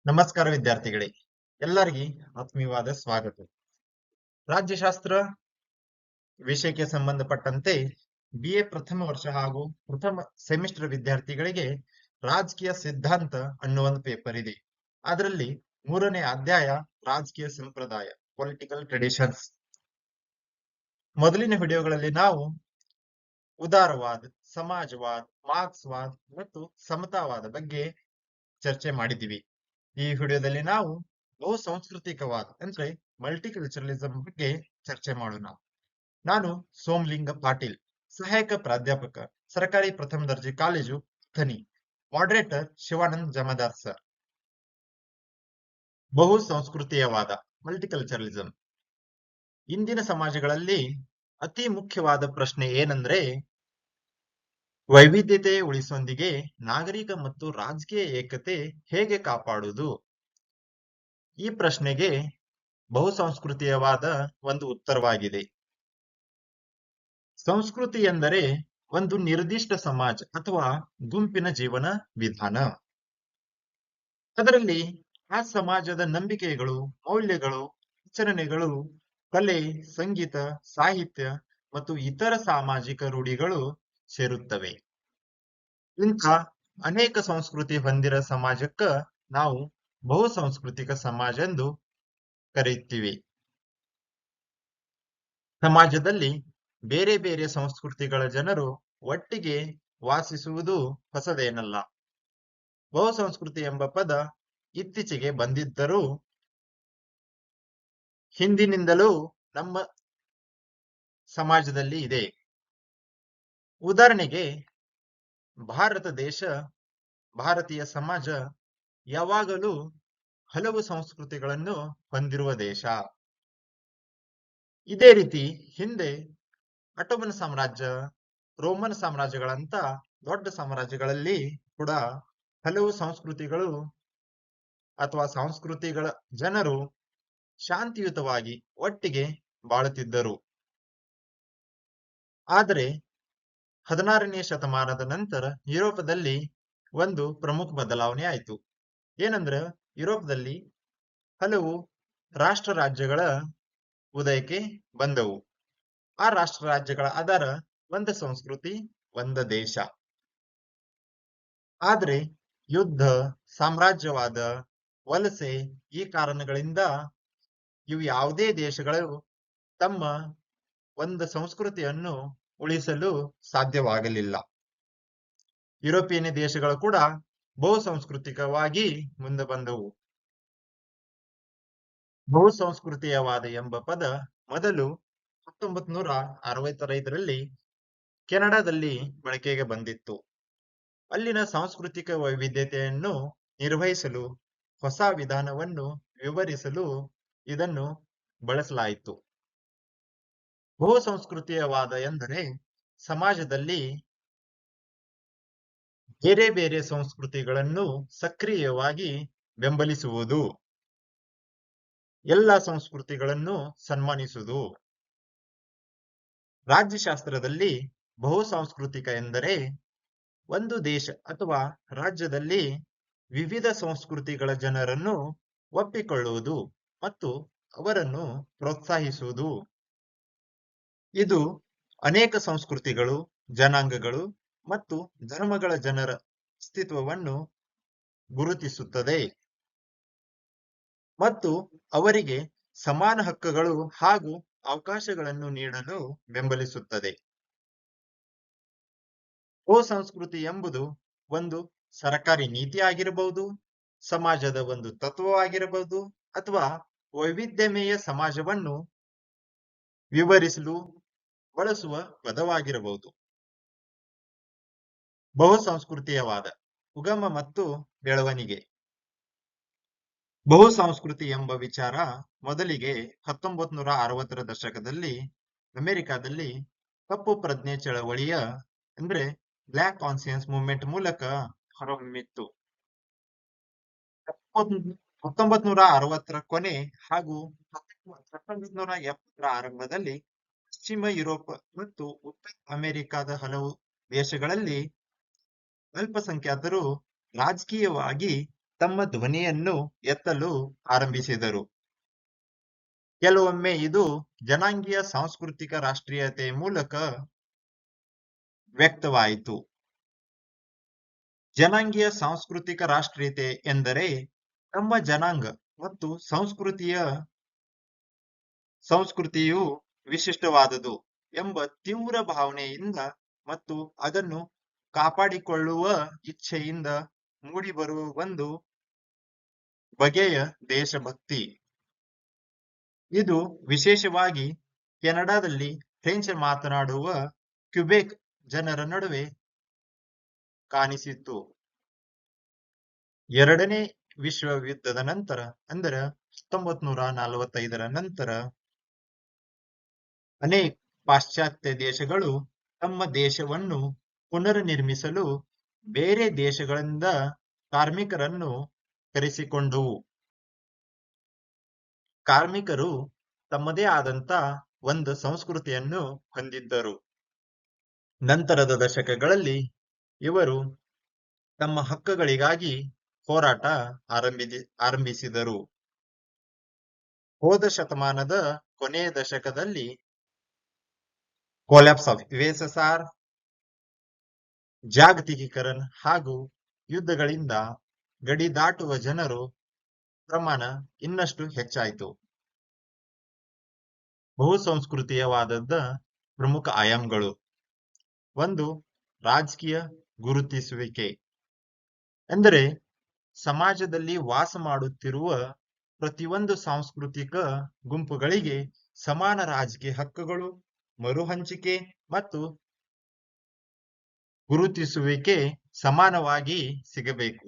ನಮಸ್ಕಾರ ವಿದ್ಯಾರ್ಥಿಗಳೇ, ಎಲ್ಲರಿಗೆ ಆತ್ಮೀಯವಾದ ಸ್ವಾಗತ. ರಾಜ್ಯಶಾಸ್ತ್ರ ವಿಷಯಕ್ಕೆ ಸಂಬಂಧಪಟ್ಟಂತೆ BA ಪ್ರಥಮ ವರ್ಷ ಹಾಗೂ ಪ್ರಥಮ ಸೆಮಿಸ್ಟರ್ ವಿದ್ಯಾರ್ಥಿಗಳಿಗೆ ರಾಜಕೀಯ ಸಿದ್ಧಾಂತ ಅನ್ನುವ ಒಂದು ಪೇಪರ್ ಇದೆ. ಅದರಲ್ಲಿ 3ನೇ ಅಧ್ಯಾಯ ರಾಜಕೀಯ ಸಂಪ್ರದಾಯ, ಪೊಲಿಟಿಕಲ್ ಟ್ರೆಡಿಷನ್ಸ್. ಮೊದಲಿನ ವಿಡಿಯೋಗಳಲ್ಲಿ ನಾವು ಉದಾರವಾದ, ಸಮಾಜವಾದ, ಮಾರ್ಕ್ಸ್ವಾದ ಮತ್ತು ಸಮತಾವಾದ ಬಗ್ಗೆ ಚರ್ಚೆ ಮಾಡಿದ್ದೀವಿ. ಈ ವಿಡಿಯೋದಲ್ಲಿ ನಾವು ಬಹುಸಾಂಸ್ಕೃತಿಕವಾದ ಅಂದ್ರೆ ಮಲ್ಟಿಕಲ್ಚರಲಿಸಂ ಬಗ್ಗೆ ಚರ್ಚೆ ಮಾಡೋಣ. ನಾನು ಸೋಮಲಿಂಗ ಪಾಟೀಲ್, ಸಹಾಯಕ ಪ್ರಾಧ್ಯಾಪಕ, ಸರ್ಕಾರಿ ಪ್ರಥಮ ದರ್ಜೆ college Athani. Moderator Shivanand Jamadar sir. ಬಹುಸಂಸ್ಕೃತಿಯವಾದ ಮಲ್ಟಿಕಲ್ಚರಲಿಸಂ. ಇಂದಿನ ಸಮಾಜಗಳಲ್ಲಿ ಅತಿ ಮುಖ್ಯವಾದ ಪ್ರಶ್ನೆ ಏನಂದ್ರೆ, ವೈವಿಧ್ಯತೆ ಉಳಿಸೊಂದಿಗೆ ನಾಗರಿಕ ಮತ್ತು ರಾಜಕೀಯ ಏಕತೆ ಹೇಗೆ ಕಾಪಾಡುವುದು? ಈ ಪ್ರಶ್ನೆಗೆ ಬಹುಸಂಸ್ಕೃತಿಯವಾದ ಒಂದು ಉತ್ತರವಾಗಿದೆ. ಸಂಸ್ಕೃತಿ ಎಂದರೆ ಒಂದು ನಿರ್ದಿಷ್ಟ ಸಮಾಜ ಅಥವಾ ಗುಂಪಿನ ಜೀವನ ವಿಧಾನ. ಅದರಲ್ಲಿ ಆ ಸಮಾಜದ ನಂಬಿಕೆಗಳು, ಮೌಲ್ಯಗಳು, ಆಚರಣೆಗಳು, ಕಲೆ, ಸಂಗೀತ, ಸಾಹಿತ್ಯ ಮತ್ತು ಇತರ ಸಾಮಾಜಿಕ ರೂಢಿಗಳು ಸೇರುತ್ತವೆ. ಇಂಥ ಅನೇಕ ಸಂಸ್ಕೃತಿ ಹೊಂದಿರ ಸಮಾಜಕ್ಕ ನಾವು ಬಹುಸಾಂಸ್ಕೃತಿಕ ಸಮಾಜ ಎಂದು ಕರೆಯುತ್ತೀವಿ. ಸಮಾಜದಲ್ಲಿ ಬೇರೆ ಬೇರೆ ಸಂಸ್ಕೃತಿಗಳ ಜನರು ಒಟ್ಟಿಗೆ ವಾಸಿಸುವುದು ಹೊಸದೇನಲ್ಲ. ಬಹುಸಂಸ್ಕೃತಿ ಎಂಬ ಪದ ಇತ್ತೀಚೆಗೆ ಬಂದಿದ್ದರೂ ಹಿಂದಿನಿಂದಲೂ ನಮ್ಮ ಸಮಾಜದಲ್ಲಿ ಇದೆ. ಉದಾಹರಣೆಗೆ, ಭಾರತ ದೇಶ, ಭಾರತೀಯ ಸಮಾಜ ಯಾವಾಗಲೂ ಹಲವು ಸಂಸ್ಕೃತಿಗಳನ್ನು ಹೊಂದಿರುವ ದೇಶ. ಇದೇ ರೀತಿ ಹಿಂದೆ ಅಟೋಮನ್ ಸಾಮ್ರಾಜ್ಯ, ರೋಮನ್ ಸಾಮ್ರಾಜ್ಯಗಳಂತ ದೊಡ್ಡ ಸಾಮ್ರಾಜ್ಯಗಳಲ್ಲಿ ಕೂಡ ಹಲವು ಸಂಸ್ಕೃತಿಗಳು ಅಥವಾ ಸಂಸ್ಕೃತಿಗಳ ಜನರು ಶಾಂತಿಯುತವಾಗಿ ಒಟ್ಟಿಗೆ ಬಾಳುತ್ತಿದ್ದರು. ಆದರೆ 16ನೇ ಶತಮಾನದ ನಂತರ ಯುರೋಪದಲ್ಲಿ ಒಂದು ಪ್ರಮುಖ ಬದಲಾವಣೆ ಆಯಿತು. ಏನಂದ್ರೆ, ಯುರೋಪದಲ್ಲಿ ಹಲವು ರಾಷ್ಟ್ರ ರಾಜ್ಯಗಳ ಉದಯಕ್ಕೆ ಬಂದವು. ಆ ರಾಷ್ಟ್ರ ರಾಜ್ಯಗಳ ಆಧಾರ ಒಂದ ಸಂಸ್ಕೃತಿ, ಒಂದ ದೇಶ. ಆದ್ರೆ ಯುದ್ಧ, ಸಾಮ್ರಾಜ್ಯವಾದ, ವಲಸೆ ಈ ಕಾರಣಗಳಿಂದ ಇವು ಯಾವುದೇ ದೇಶಗಳು ತಮ್ಮ ಒಂದು ಸಂಸ್ಕೃತಿಯನ್ನು ಉಳಿಸಲು ಸಾಧ್ಯವಾಗಲಿಲ್ಲ. ಯುರೋಪಿಯನ್ ದೇಶಗಳು ಕೂಡ ಬಹುಸಾಂಸ್ಕೃತಿಕವಾಗಿ ಮುಂದೆ ಬಂದವು. ಬಹುಸಂಸ್ಕೃತಿಯವಾದ ಎಂಬ ಪದ ಮೊದಲು 1965ರಲ್ಲಿ ಕೆನಡಾದಲ್ಲಿ ಬಳಕೆಗೆ ಬಂದಿತ್ತು. ಅಲ್ಲಿನ ಸಾಂಸ್ಕೃತಿಕ ವೈವಿಧ್ಯತೆಯನ್ನು ನಿರ್ವಹಿಸಲು, ಹೊಸ ವಿಧಾನವನ್ನು ವಿವರಿಸಲು ಇದನ್ನು ಬಳಸಲಾಯಿತು. ಬಹುಸಂಸ್ಕೃತಿಯವಾದ ಎಂದರೆ ಸಮಾಜದಲ್ಲಿ ಬೇರೆ ಬೇರೆ ಸಂಸ್ಕೃತಿಗಳನ್ನು ಸಕ್ರಿಯವಾಗಿ ಬೆಂಬಲಿಸುವುದು, ಎಲ್ಲ ಸಂಸ್ಕೃತಿಗಳನ್ನು ಸನ್ಮಾನಿಸುವುದು. ರಾಜ್ಯಶಾಸ್ತ್ರದಲ್ಲಿ ಬಹುಸಾಂಸ್ಕೃತಿಕ ಎಂದರೆ ಒಂದು ದೇಶ ಅಥವಾ ರಾಜ್ಯದಲ್ಲಿ ವಿವಿಧ ಸಂಸ್ಕೃತಿಗಳ ಜನರನ್ನು ಒಪ್ಪಿಕೊಳ್ಳುವುದು ಮತ್ತು ಅವರನ್ನು ಪ್ರೋತ್ಸಾಹಿಸುವುದು. ಇದು ಅನೇಕ ಸಂಸ್ಕೃತಿಗಳು, ಜನಾಂಗಗಳು ಮತ್ತು ಧರ್ಮಗಳ ಜನರ ಅಸ್ತಿತ್ವವನ್ನು ಗುರುತಿಸುತ್ತದೆ ಮತ್ತು ಅವರಿಗೆ ಸಮಾನ ಹಕ್ಕುಗಳು ಹಾಗೂ ಅವಕಾಶಗಳನ್ನು ನೀಡಲು ಬೆಂಬಲಿಸುತ್ತದೆ. ಬಹುಸಂಸ್ಕೃತಿ ಎಂಬುದು ಒಂದು ಸರ್ಕಾರಿ ನೀತಿ ಆಗಿರಬಹುದು, ಸಮಾಜದ ಒಂದು ತತ್ವವಾಗಿರಬಹುದು, ಅಥವಾ ವೈವಿಧ್ಯಮಯ ಸಮಾಜವನ್ನು ವಿವರಿಸಲು ಬಳಸುವ ಪದವಾಗಿರಬಹುದು. ಬಹುಸಂಸ್ಕೃತಿಯವಾದ ಉಗಮ ಮತ್ತು ಬೆಳವಣಿಗೆ. ಬಹುಸಂಸ್ಕೃತಿ ಎಂಬ ವಿಚಾರ ಮೊದಲಿಗೆ 1960ರ ದಶಕದಲ್ಲಿ ಅಮೆರಿಕಾದಲ್ಲಿ ಕಪ್ಪು ಪ್ರಜ್ಞೆ ಚಳವಳಿಯ ಅಂದ್ರೆ ಬ್ಲ್ಯಾಕ್ ಕಾನ್ಸಿಯನ್ಸ್ ಮೂವ್ಮೆಂಟ್ ಮೂಲಕ ಹೊರಹೊಮ್ಮಿತ್ತು. 1960ರ ಕೊನೆ ಹಾಗೂ 1970ರ ಆರಂಭದಲ್ಲಿ ಪಶ್ಚಿಮ ಯುರೋಪ್ ಮತ್ತು ಉತ್ತರ ಅಮೆರಿಕಾದ ಹಲವು ದೇಶಗಳಲ್ಲಿ ಅಲ್ಪಸಂಖ್ಯಾತರು ರಾಜಕೀಯವಾಗಿ ತಮ್ಮ ಧ್ವನಿಯನ್ನು ಎತ್ತಲು ಆರಂಭಿಸಿದರು. ಕೆಲವೊಮ್ಮೆ ಇದು ಜನಾಂಗೀಯ ಸಾಂಸ್ಕೃತಿಕ ರಾಷ್ಟ್ರೀಯತೆ ಮೂಲಕ ವ್ಯಕ್ತವಾಯಿತು. ಜನಾಂಗೀಯ ಸಾಂಸ್ಕೃತಿಕ ರಾಷ್ಟ್ರೀಯತೆ ಎಂದರೆ ನಮ್ಮ ಜನಾಂಗ ಮತ್ತು ಸಂಸ್ಕೃತಿಯು ವಿಶಿಷ್ಟವಾದುದು ಎಂಬ ತೀವ್ರ ಭಾವನೆಯಿಂದ ಮತ್ತು ಅದನ್ನು ಕಾಪಾಡಿಕೊಳ್ಳುವ ಇಚ್ಛೆಯಿಂದ ಮೂಡಿಬರುವ ಒಂದು ಬಗೆಯ ದೇಶಭಕ್ತಿ. ಇದು ವಿಶೇಷವಾಗಿ ಕೆನಡಾದಲ್ಲಿ ಫ್ರೆಂಚ್ ಮಾತನಾಡುವ ಕ್ಯುಬೆಕ್ ಜನರ ನಡುವೆ ಕಾಣಿಸಿತ್ತು. ಎರಡನೇ ವಿಶ್ವ ಯುದ್ಧದ ನಂತರ ಅಂದರೆ 1945ರ ನಂತರ ಅನೇಕ ಪಾಶ್ಚಾತ್ಯ ದೇಶಗಳು ತಮ್ಮ ದೇಶವನ್ನು ಪುನರ್ನಿರ್ಮಿಸಲು ಬೇರೆ ದೇಶಗಳಿಂದ ಕಾರ್ಮಿಕರನ್ನು ಕರೆಸಿಕೊಂಡವು. ಕಾರ್ಮಿಕರು ತಮ್ಮದೇ ಆದಂತ ಒಂದು ಸಂಸ್ಕೃತಿಯನ್ನು ಹೊಂದಿದ್ದರು. ನಂತರದ ದಶಕಗಳಲ್ಲಿ ಇವರು ತಮ್ಮ ಹಕ್ಕುಗಳಿಗಾಗಿ ಹೋರಾಟ ಆರಂಭಿಸಿದರು. ಹೋದ ಶತಮಾನದ ಕೊನೆಯ ದಶಕದಲ್ಲಿ ಕೊಲ್ಯಾಪ್ಸ್ ಆಫ್ USSR, ಜಾಗತಿಕೀಕರಣ ಹಾಗೂ ಯುದ್ಧಗಳಿಂದ ಗಡಿ ದಾಟುವ ಜನರು ಪ್ರಮಾಣ ಇನ್ನಷ್ಟು ಹೆಚ್ಚಾಯಿತು. ಬಹುಸಂಸ್ಕೃತಿಯವಾದದ ಪ್ರಮುಖ ಆಯಾಮಗಳು: ಒಂದು, ರಾಜಕೀಯ ಗುರುತಿಸುವಿಕೆ ಎಂದರೆ ಸಮಾಜದಲ್ಲಿ ವಾಸ ಮಾಡುತ್ತಿರುವ ಪ್ರತಿಯೊಂದು ಸಾಂಸ್ಕೃತಿಕ ಗುಂಪುಗಳಿಗೆ ಸಮಾನ ರಾಜಕೀಯ ಹಕ್ಕುಗಳು, ಮರುಹಂಚಿಕೆ ಮತ್ತು ಗುರುತಿಸುವಿಕೆ ಸಮಾನವಾಗಿ ಸಿಗಬೇಕು.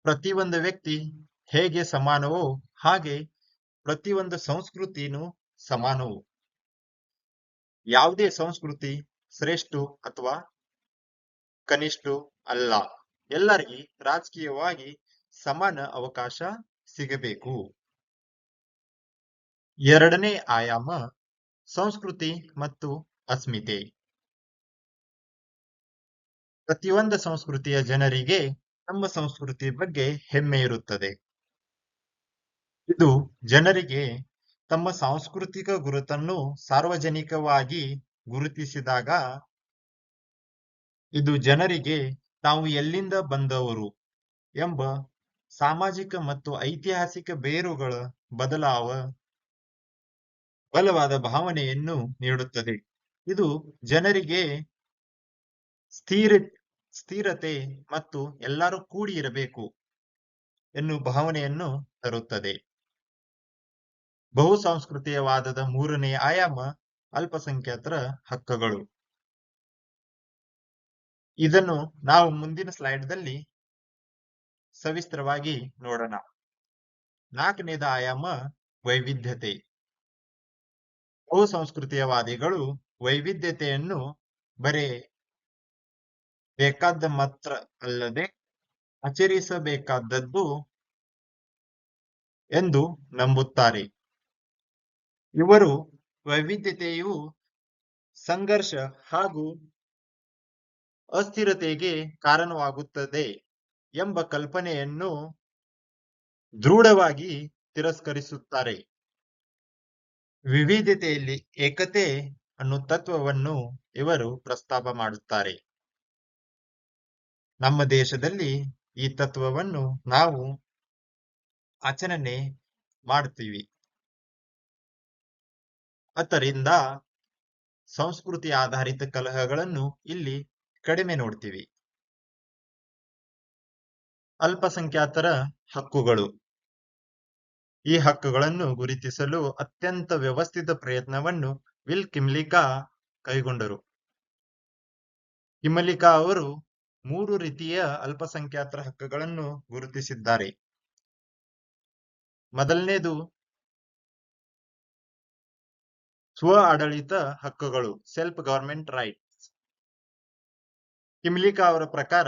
ಪ್ರತಿಯೊಂದು ವ್ಯಕ್ತಿ ಹೇಗೆ ಸಮಾನವೋ ಹಾಗೆ ಪ್ರತಿಯೊಂದು ಸಂಸ್ಕೃತಿನೂ ಸಮಾನವು. ಯಾವುದೇ ಸಂಸ್ಕೃತಿ ಶ್ರೇಷ್ಠ ಅಥವಾ ಕನಿಷ್ಠ ಅಲ್ಲ. ಎಲ್ಲರಿಗೂ ರಾಜಕೀಯವಾಗಿ ಸಮಾನ ಅವಕಾಶ ಸಿಗಬೇಕು. ಎರಡನೇ ಆಯಾಮ ಸಂಸ್ಕೃತಿ ಮತ್ತು ಅಸ್ಮಿತೆ. ಪ್ರತಿಯೊಂದು ಸಂಸ್ಕೃತಿಯ ಜನರಿಗೆ ನಮ್ಮ ಸಂಸ್ಕೃತಿ ಬಗ್ಗೆ ಹೆಮ್ಮೆ ಇರುತ್ತದೆ. ಇದು ಜನರಿಗೆ ತಮ್ಮ ಸಾಂಸ್ಕೃತಿಕ ಗುರುತನ್ನು ಸಾರ್ವಜನಿಕವಾಗಿ ಗುರುತಿಸಿದಾಗ ಇದು ಜನರಿಗೆ ತಾವು ಎಲ್ಲಿಂದ ಬಂದವರು ಎಂಬ ಸಾಮಾಜಿಕ ಮತ್ತು ಐತಿಹಾಸಿಕ ಬೇರುಗಳ ಬಲವಾದ ಭಾವನೆಯನ್ನು ನೀಡುತ್ತದೆ. ಇದು ಜನರಿಗೆ ಸ್ಥಿರತೆ ಮತ್ತು ಎಲ್ಲರೂ ಕೂಡಿ ಇರಬೇಕು ಎನ್ನುವ ಭಾವನೆಯನ್ನು ತರುತ್ತದೆ. ಬಹುಸಂಸ್ಕೃತಿಯವಾದದ ಮೂರನೇ ಆಯಾಮ ಅಲ್ಪಸಂಖ್ಯಾತರ ಹಕ್ಕುಗಳು. ಇದನ್ನು ನಾವು ಮುಂದಿನ ಸ್ಲೈಡ್ದಲ್ಲಿ ಸವಿಸ್ತರವಾಗಿ ನೋಡೋಣ. ನಾಲ್ಕನೇದ ಆಯಾಮ ವೈವಿಧ್ಯತೆ. ಬಹುಸಂಸ್ಕೃತಿಯವಾದಿಗಳು ವೈವಿಧ್ಯತೆಯನ್ನು ಬರೇ ಬೇಕಾದ ಮಾತ್ರ ಅಲ್ಲದೆ ಆಚರಿಸಬೇಕಾದದ್ದು ಎಂದು ನಂಬುತ್ತಾರೆ. ಇವರು ವೈವಿಧ್ಯತೆಯು ಸಂಘರ್ಷ ಹಾಗೂ ಅಸ್ಥಿರತೆಗೆ ಕಾರಣವಾಗುತ್ತದೆ ಎಂಬ ಕಲ್ಪನೆಯನ್ನು ದೃಢವಾಗಿ ತಿರಸ್ಕರಿಸುತ್ತಾರೆ. ವಿವಿಧತೆಯಲ್ಲಿ ಏಕತೆ ಅನ್ನೋ ತತ್ವವನ್ನು ಇವರು ಪ್ರಸ್ತಾಪ ಮಾಡುತ್ತಾರೆ. ನಮ್ಮ ದೇಶದಲ್ಲಿ ಈ ತತ್ವವನ್ನು ನಾವು ಆಚರಣೆ ಮಾಡುತ್ತೀವಿ. ಆದ್ದರಿಂದ ಸಂಸ್ಕೃತಿ ಆಧಾರಿತ ಕಲಹಗಳನ್ನು ಇಲ್ಲಿ ಕಡಿಮೆ ನೋಡ್ತೀವಿ. ಅಲ್ಪಸಂಖ್ಯಾತರ ಹಕ್ಕುಗಳು. ಈ ಹಕ್ಕುಗಳನ್ನು ಗುರುತಿಸಲು ಅತ್ಯಂತ ವ್ಯವಸ್ಥಿತ ಪ್ರಯತ್ನವನ್ನು ವಿಲ್ ಕಿಮ್ಲಿಕಾ ಕೈಗೊಂಡರು. ಕಿಮ್ಲಿಕಾ ಅವರು 3 ರೀತಿಯ ಅಲ್ಪಸಂಖ್ಯಾತರ ಹಕ್ಕುಗಳನ್ನು ಗುರುತಿಸಿದ್ದಾರೆ. ಮೊದಲನೇದು ಸ್ವ ಆಡಳಿತ ಹಕ್ಕುಗಳು, ಸೆಲ್ಫ್ ಗವರ್ಮೆಂಟ್ ರೈಟ್ಸ್. ಕಿಮ್ಲಿಕಾ ಅವರ ಪ್ರಕಾರ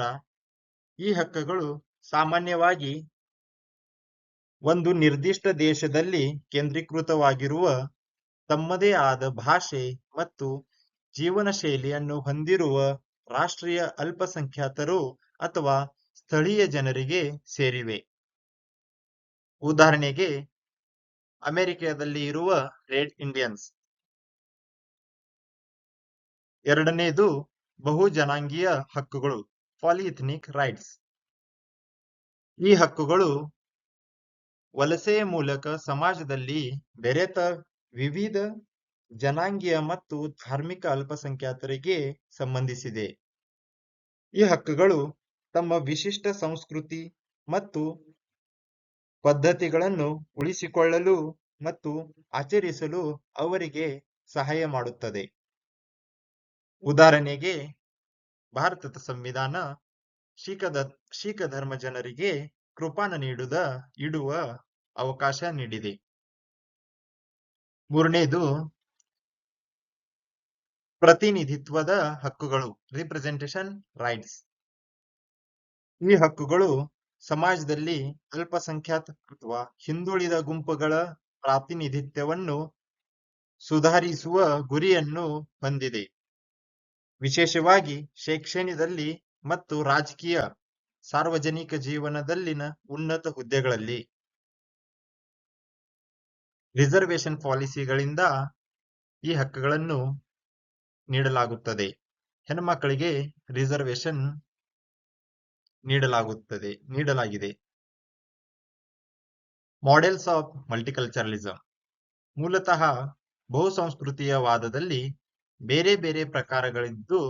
ಈ ಹಕ್ಕುಗಳು ಸಾಮಾನ್ಯವಾಗಿ ಒಂದು ನಿರ್ದಿಷ್ಟ ದೇಶದಲ್ಲಿ ಕೇಂದ್ರೀಕೃತವಾಗಿರುವ ತಮ್ಮದೇ ಆದ ಭಾಷೆ ಮತ್ತು ಜೀವನ ಶೈಲಿಯನ್ನು ಹೊಂದಿರುವ ರಾಷ್ಟ್ರೀಯ ಅಲ್ಪಸಂಖ್ಯಾತರು ಅಥವಾ ಸ್ಥಳೀಯ ಜನರಿಗೆ ಸೇರಿವೆ. ಉದಾಹರಣೆಗೆ ಅಮೆರಿಕದಲ್ಲಿ ಇರುವ ರೆಡ್ ಇಂಡಿಯನ್ಸ್. ಎರಡನೇದು ಬಹು ಜನಾಂಗೀಯ ಹಕ್ಕುಗಳು, ಪಾಲಿಎಥ್ನಿಕ್ ರೈಟ್ಸ್. ಈ ಹಕ್ಕುಗಳು ವಲಸೆಯ ಮೂಲಕ ಸಮಾಜದಲ್ಲಿ ಬೆರೆತ ವಿವಿಧ ಜನಾಂಗೀಯ ಮತ್ತು ಧಾರ್ಮಿಕ ಅಲ್ಪಸಂಖ್ಯಾತರಿಗೆ ಸಂಬಂಧಿಸಿದೆ. ಈ ಹಕ್ಕುಗಳು ತಮ್ಮ ವಿಶಿಷ್ಟ ಸಂಸ್ಕೃತಿ ಮತ್ತು ಪದ್ಧತಿಗಳನ್ನು ಉಳಿಸಿಕೊಳ್ಳಲು ಮತ್ತು ಆಚರಿಸಲು ಅವರಿಗೆ ಸಹಾಯ ಮಾಡುತ್ತದೆ. ಉದಾಹರಣೆಗೆ ಭಾರತದ ಸಂವಿಧಾನ ಸಿಖ್ ಧರ್ಮ ಜನರಿಗೆ ಕೃಪಾನ ಇಡುವ ಅವಕಾಶ ನೀಡಿದೆ. ಮೂರನೇದು ಪ್ರತಿನಿಧಿತ್ವದ ಹಕ್ಕುಗಳು, ರಿಪ್ರೆಸೆಂಟೇಷನ್ ರೈಟ್ಸ್. ಈ ಹಕ್ಕುಗಳು ಸಮಾಜದಲ್ಲಿ ಅಲ್ಪಸಂಖ್ಯಾತ ಅಥವಾ ಹಿಂದುಳಿದ ಗುಂಪುಗಳ ಪ್ರಾತಿನಿಧಿತ್ವವನ್ನು ಸುಧಾರಿಸುವ ಗುರಿಯನ್ನು ಹೊಂದಿದೆ. ವಿಶೇಷವಾಗಿ ಶೈಕ್ಷಣಿಕದಲ್ಲಿ ಮತ್ತು ರಾಜಕೀಯ ಸಾರ್ವಜನಿಕ ಜೀವನದಲ್ಲಿನ ಉನ್ನತ ಹುದ್ದೆಗಳಲ್ಲಿ. ರಿಸರ್ವೇಶನ್ ಪಾಲಿಸಿಗಳಿಂದ ಈ ಹಕ್ಕುಗಳನ್ನು ನೀಡಲಾಗುತ್ತದೆ. ಹೆಣ್ಮಕ್ಕಳಿಗೆ ರಿಸರ್ವೇಶನ್ ನೀಡಲಾಗಿದೆ. Models of multiculturalism. ಮೂಲತಃ ಬಹುಸಂಸ್ಕೃತಿಯವಾದದಲ್ಲಿ ಬೇರೆ ಬೇರೆ ಪ್ರಕಾರಗಳಿದ್ದು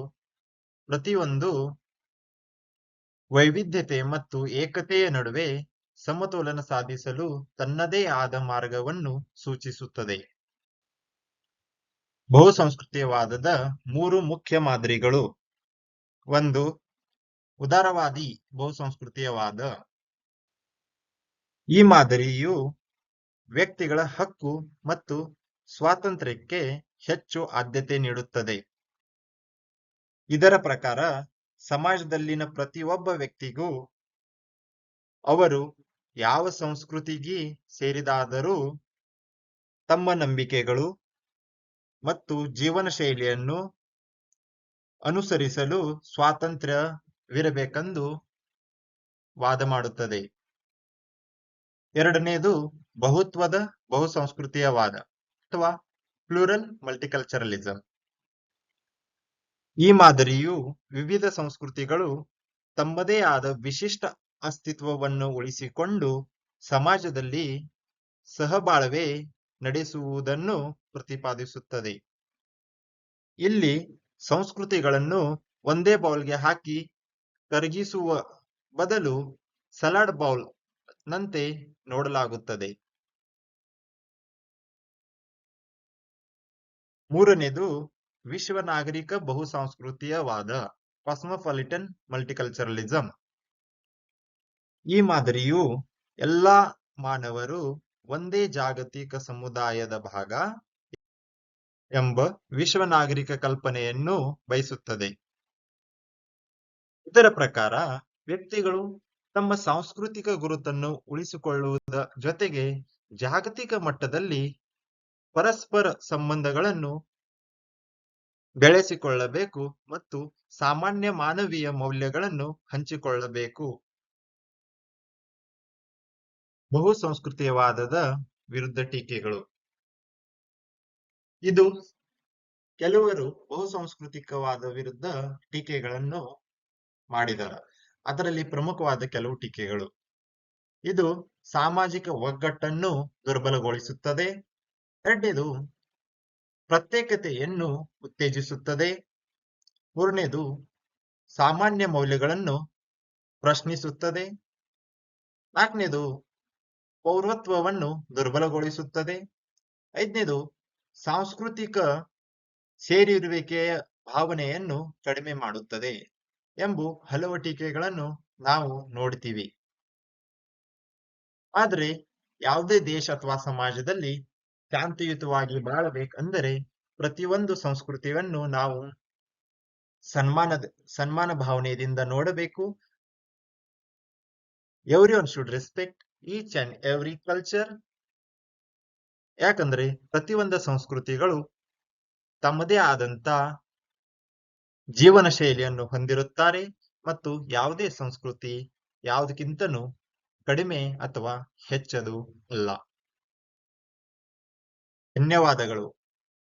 ಪ್ರತಿಯೊಂದು ವೈವಿಧ್ಯತೆ ಮತ್ತು ಏಕತೆಯ ನಡುವೆ ಸಮತೋಲನ ಸಾಧಿಸಲು ತನ್ನದೇ ಆದ ಮಾರ್ಗವನ್ನು ಸೂಚಿಸುತ್ತದೆ. ಬಹುಸಂಸ್ಕೃತಿಯವಾದದ 3 ಮುಖ್ಯ ಮಾದರಿಗಳು. 1. ಉದಾರವಾದಿ ಬಹುಸಂಸ್ಕೃತಿಯವಾದ. ಈ ಮಾದರಿಯು ವ್ಯಕ್ತಿಗಳ ಹಕ್ಕು ಮತ್ತು ಸ್ವಾತಂತ್ರ್ಯಕ್ಕೆ ಹೆಚ್ಚು ಆದ್ಯತೆ ನೀಡುತ್ತದೆ. ಇದರ ಪ್ರಕಾರ ಸಮಾಜದಲ್ಲಿನ ಪ್ರತಿಯೊಬ್ಬ ವ್ಯಕ್ತಿಗೂ ಅವರು ಯಾವ ಸಂಸ್ಕೃತಿಗೆ ಸೇರಿದಾದರೂ ತಮ್ಮ ನಂಬಿಕೆಗಳು ಮತ್ತು ಜೀವನ ಶೈಲಿಯನ್ನು ಅನುಸರಿಸಲು ಸ್ವಾತಂತ್ರ್ಯವಿರಬೇಕೆಂದು ವಾದ ಮಾಡುತ್ತದೆ. ಎರಡನೇದು ಬಹುತ್ವದ ಬಹುಸಂಸ್ಕೃತಿಯವಾದ ಅಥವಾ ಪ್ಲೂರಲ್ ಮಲ್ಟಿಕಲ್ಚರಲಿಸಂ. ಈ ಮಾದರಿಯು ವಿವಿಧ ಸಂಸ್ಕೃತಿಗಳು ತಮ್ಮದೇ ಆದ ವಿಶಿಷ್ಟ ಅಸ್ತಿತ್ವವನ್ನು ಉಳಿಸಿಕೊಂಡು ಸಮಾಜದಲ್ಲಿ ಸಹಬಾಳ್ವೆ ನಡೆಸುವುದನ್ನು ಪ್ರತಿಪಾದಿಸುತ್ತದೆ. ಇಲ್ಲಿ ಸಂಸ್ಕೃತಿಗಳನ್ನು ಒಂದೇ ಬೌಲ್ಗೆ ಹಾಕಿ ಕರಗಿಸುವ ಬದಲು ಸಲಾಡ್ ಬೌಲ್ ನಂತೆ ನೋಡಲಾಗುತ್ತದೆ. ಮೂರನೇದು ವಿಶ್ವ ನಾಗರಿಕ ಬಹುಸಂಸ್ಕೃತಿಯವಾದ, ಕಾಸ್ಮೋಪಾಲಿಟನ್ ಮಲ್ಟಿಕಲ್ಚರಲಿಸಂ. ಈ ಮಾದರಿಯು ಎಲ್ಲಾ ಮಾನವರು ಒಂದೇ ಜಾಗತಿಕ ಸಮುದಾಯದ ಭಾಗ ಎಂಬ ವಿಶ್ವ ನಾಗರಿಕ ಕಲ್ಪನೆಯನ್ನು ಬಯಸುತ್ತದೆ. ಇದರ ಪ್ರಕಾರ ವ್ಯಕ್ತಿಗಳು ತಮ್ಮ ಸಾಂಸ್ಕೃತಿಕ ಗುರುತನ್ನು ಉಳಿಸಿಕೊಳ್ಳುವುದರ ಜೊತೆಗೆ ಜಾಗತಿಕ ಮಟ್ಟದಲ್ಲಿ ಪರಸ್ಪರ ಸಂಬಂಧಗಳನ್ನು ಬೆಳೆಸಿಕೊಳ್ಳಬೇಕು ಮತ್ತು ಸಾಮಾನ್ಯ ಮಾನವೀಯ ಮೌಲ್ಯಗಳನ್ನು ಹಂಚಿಕೊಳ್ಳಬೇಕು. ಬಹುಸಂಸ್ಕೃತಿಯವಾದದ ವಿರುದ್ಧ ಟೀಕೆಗಳು. ಇದು ಕೆಲವರು ಬಹುಸಾಂಸ್ಕೃತಿಕವಾದ ವಿರುದ್ಧ ಟೀಕೆಗಳನ್ನು ಮಾಡಿದ್ದಾರೆ. ಅದರಲ್ಲಿ ಪ್ರಮುಖವಾದ ಕೆಲವು ಟೀಕೆಗಳು. ಇದು ಸಾಮಾಜಿಕ ಒಗ್ಗಟ್ಟನ್ನು ದುರ್ಬಲಗೊಳಿಸುತ್ತದೆ. ಎರಡನೇದು ಪ್ರತ್ಯೇಕತೆಯನ್ನು ಉತ್ತೇಜಿಸುತ್ತದೆ. ಮೂರನೇದು ಸಾಮಾನ್ಯ ಮೌಲ್ಯಗಳನ್ನು ಪ್ರಶ್ನಿಸುತ್ತದೆ. ನಾಲ್ಕನೇದು ಪೌರತ್ವವನ್ನು ದುರ್ಬಲಗೊಳಿಸುತ್ತದೆ. ಐದನೇದು ಸಾಂಸ್ಕೃತಿಕ ಸೇರಿರುವಿಕೆಯ ಭಾವನೆಯನ್ನು ಕಡಿಮೆ ಮಾಡುತ್ತದೆ ಎಂಬ ಹಲವು ಟೀಕೆಗಳನ್ನು ನಾವು ನೋಡ್ತೀವಿ. ಆದ್ರೆ ಯಾವುದೇ ದೇಶ ಅಥವಾ ಸಮಾಜದಲ್ಲಿ ಶಾಂತಿಯುತವಾಗಿ ಬಾಳಬೇಕೆಂದರೆ ಪ್ರತಿಯೊಂದು ಸಂಸ್ಕೃತಿಯನ್ನು ನಾವು ಸನ್ಮಾನ ಭಾವನೆಯಿಂದ ನೋಡಬೇಕು. Everyone should respect each and every culture. ಯಾಕಂದ್ರೆ ಪ್ರತಿಯೊಂದು ಸಂಸ್ಕೃತಿಗಳು ತಮ್ಮದೇ ಆದಂತ ಜೀವನ ಶೈಲಿಯನ್ನು ಹೊಂದಿರುತ್ತಾರೆ ಮತ್ತು ಯಾವುದೇ ಸಂಸ್ಕೃತಿ ಯಾವುದಕ್ಕಿಂತನೂ ಕಡಿಮೆ ಅಥವಾ ಹೆಚ್ಚದು ಅಲ್ಲ. ಧನ್ಯವಾದಗಳು.